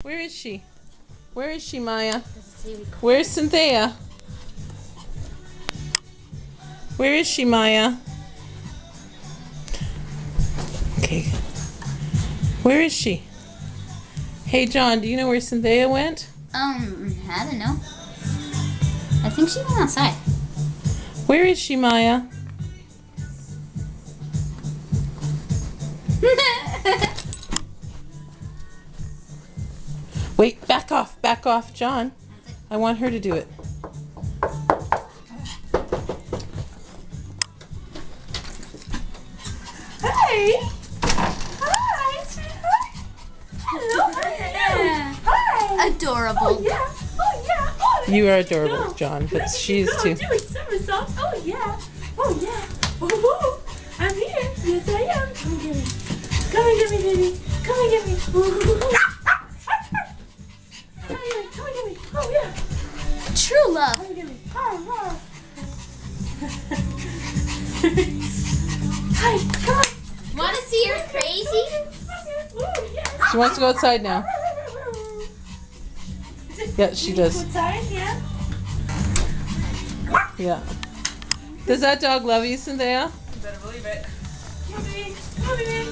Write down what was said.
Where is she? Where is she, Maya? Where's Cynthia? Where is she, Maya? Okay. Where is she? Hey, John, do you know where Cynthia went? I don't know. I think she went outside. Where is she, Maya? Wait, back off, John. I want her to do it. Hey! Hi, sweetheart! Hello, hi! Adorable. Oh, yeah! Oh, yeah! Oh, You are adorable, go. John, Ready but to she's go. too. Doing somersaults. Oh, yeah! Oh, yeah! Woo-hoo! I'm here! Yes, I am! Come and get me! Come and get me, baby! Come and get me! Woo-hoo-hoo. Come and get me! Oh, yeah! True love. Come and get me! Oh, Hi! Come on! Want to see her crazy? Ooh, yeah. She wants to go outside now. Yeah, she does. Outside, yeah. Yeah. Does that dog love you, Cynthia? You better believe it. Come on, baby. Come on, baby.